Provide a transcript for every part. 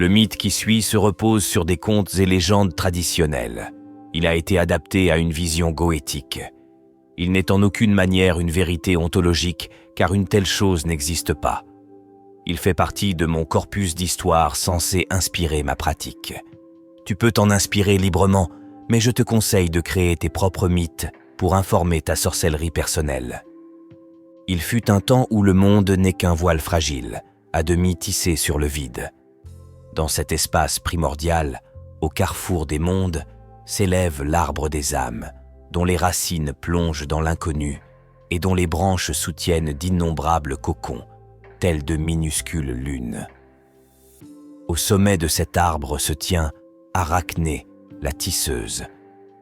Le mythe qui suit se repose sur des contes et légendes traditionnelles. Il a été adapté à une vision goétique. Il n'est en aucune manière une vérité ontologique, car une telle chose n'existe pas. Il fait partie de mon corpus d'histoire censé inspirer ma pratique. Tu peux t'en inspirer librement, mais je te conseille de créer tes propres mythes pour informer ta sorcellerie personnelle. Il fut un temps où le monde n'est qu'un voile fragile, à demi tissé sur le vide. Dans cet espace primordial, au carrefour des mondes, s'élève l'arbre des âmes, dont les racines plongent dans l'inconnu et dont les branches soutiennent d'innombrables cocons, tels de minuscules lunes. Au sommet de cet arbre se tient Arachné, la tisseuse.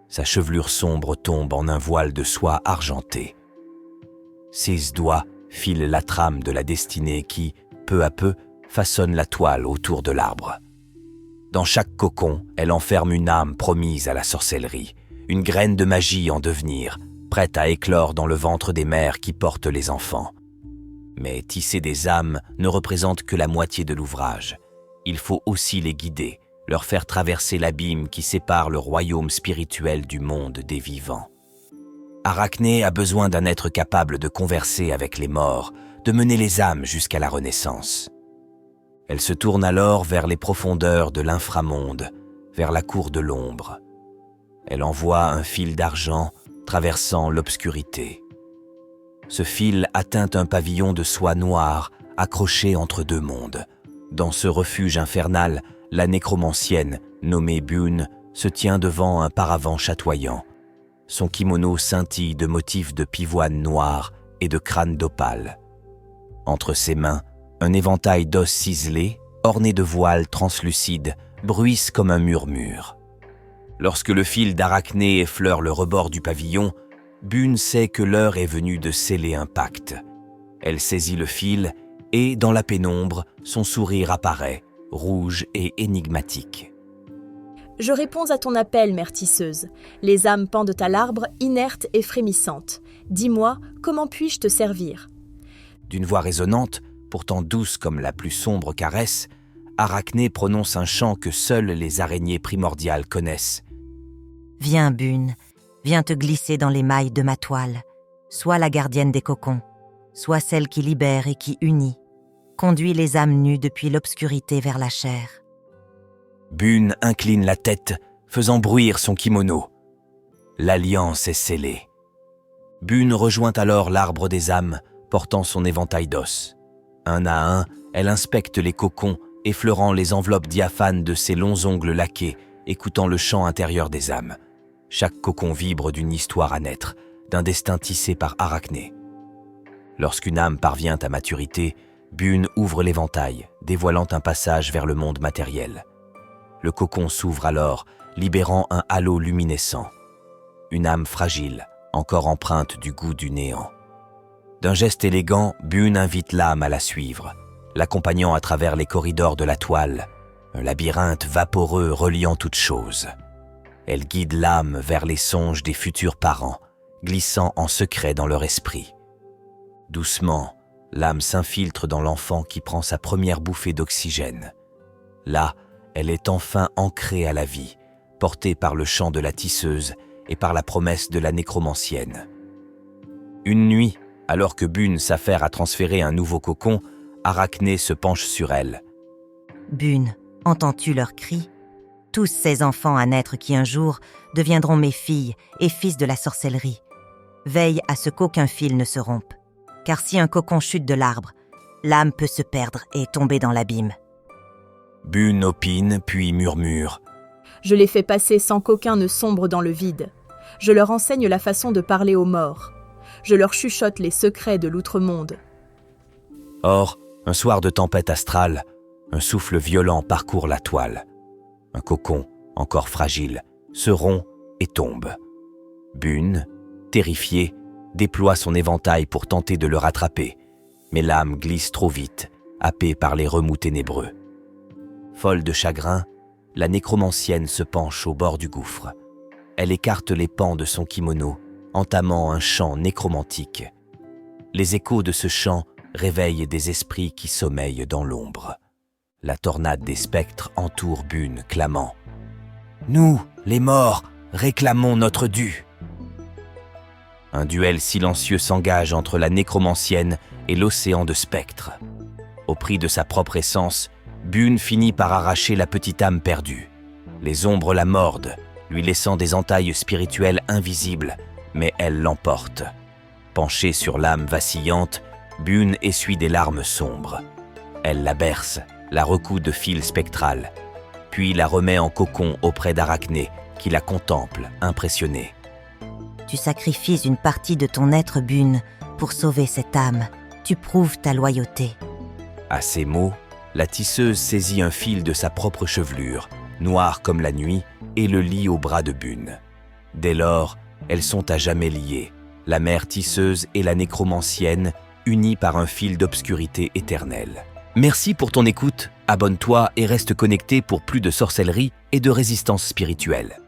Sa chevelure sombre tombe en un voile de soie argentée. Ses doigts filent la trame de la destinée qui, peu à peu, façonne la toile autour de l'arbre. Dans chaque cocon, elle enferme une âme promise à la sorcellerie, une graine de magie en devenir, prête à éclore dans le ventre des mères qui portent les enfants. Mais tisser des âmes ne représente que la moitié de l'ouvrage. Il faut aussi les guider, leur faire traverser l'abîme qui sépare le royaume spirituel du monde des vivants. Arachné a besoin d'un être capable de converser avec les morts, de mener les âmes jusqu'à la renaissance. Elle se tourne alors vers les profondeurs de l'inframonde, vers la cour de l'ombre. Elle envoie un fil d'argent traversant l'obscurité. Ce fil atteint un pavillon de soie noire accroché entre deux mondes. Dans ce refuge infernal, la nécromancienne, nommée Bune, se tient devant un paravent chatoyant. Son kimono scintille de motifs de pivoine noire et de crâne d'opale. Entre ses mains, un éventail d'os ciselés, orné de voiles translucides, bruisse comme un murmure. Lorsque le fil d'Arachné effleure le rebord du pavillon, Bune sait que l'heure est venue de sceller un pacte. Elle saisit le fil et, dans la pénombre, son sourire apparaît, rouge et énigmatique. Je réponds à ton appel, mère tisseuse. Les âmes pendent à l'arbre, inertes et frémissantes. Dis-moi, comment puis-je te servir ? D'une voix résonnante, pourtant douce comme la plus sombre caresse, Arachné prononce un chant que seules les araignées primordiales connaissent. Viens, Bune, viens te glisser dans les mailles de ma toile. Sois la gardienne des cocons, sois celle qui libère et qui unit. Conduis les âmes nues depuis l'obscurité vers la chair. Bune incline la tête, faisant bruire son kimono. L'alliance est scellée. Bune rejoint alors l'arbre des âmes, portant son éventail d'os. Un à un, elle inspecte les cocons, effleurant les enveloppes diaphanes de ses longs ongles laqués, écoutant le chant intérieur des âmes. Chaque cocon vibre d'une histoire à naître, d'un destin tissé par Arachné. Lorsqu'une âme parvient à maturité, Bune ouvre l'éventail, dévoilant un passage vers le monde matériel. Le cocon s'ouvre alors, libérant un halo luminescent. Une âme fragile, encore empreinte du goût du néant. D'un geste élégant, Bune invite l'âme à la suivre, l'accompagnant à travers les corridors de la toile, un labyrinthe vaporeux reliant toutes choses. Elle guide l'âme vers les songes des futurs parents, glissant en secret dans leur esprit. Doucement, l'âme s'infiltre dans l'enfant qui prend sa première bouffée d'oxygène. Là, elle est enfin ancrée à la vie, portée par le chant de la tisseuse et par la promesse de la nécromancienne. Une nuit, alors que Bune s'affaire à transférer un nouveau cocon, Arachné se penche sur elle. Bune, entends-tu leurs cris ? Tous ces enfants à naître qui un jour deviendront mes filles et fils de la sorcellerie. Veille à ce qu'aucun fil ne se rompe. Car si un cocon chute de l'arbre, l'âme peut se perdre et tomber dans l'abîme. Bune opine, puis murmure. Je les fais passer sans qu'aucun ne sombre dans le vide. Je leur enseigne la façon de parler aux morts. Je leur chuchote les secrets de l'outre-monde. Or, un soir de tempête astrale, un souffle violent parcourt la toile. Un cocon, encore fragile, se rompt et tombe. Bune, terrifiée, déploie son éventail pour tenter de le rattraper, mais l'âme glisse trop vite, happée par les remous ténébreux. Folle de chagrin, la nécromancienne se penche au bord du gouffre. Elle écarte les pans de son kimono, entamant un chant nécromantique. Les échos de ce chant réveillent des esprits qui sommeillent dans l'ombre. La tornade des spectres entoure Bune, clamant « Nous, les morts, réclamons notre dû !» Un duel silencieux s'engage entre la nécromancienne et l'océan de spectres. Au prix de sa propre essence, Bune finit par arracher la petite âme perdue. Les ombres la mordent, lui laissant des entailles spirituelles invisibles, mais elle l'emporte. Penchée sur l'âme vacillante, Bune essuie des larmes sombres. Elle la berce, la recoue de fils spectral, puis la remet en cocon auprès d'Arachné, qui la contemple, impressionné. Tu sacrifies une partie de ton être, Bune, pour sauver cette âme. Tu prouves ta loyauté. À ces mots, la tisseuse saisit un fil de sa propre chevelure, noir comme la nuit, et le lie au bras de Bune. Dès lors, elles sont à jamais liées, la mère tisseuse et la nécromancienne, unies par un fil d'obscurité éternelle. Merci pour ton écoute, abonne-toi et reste connecté pour plus de sorcellerie et de résistance spirituelle.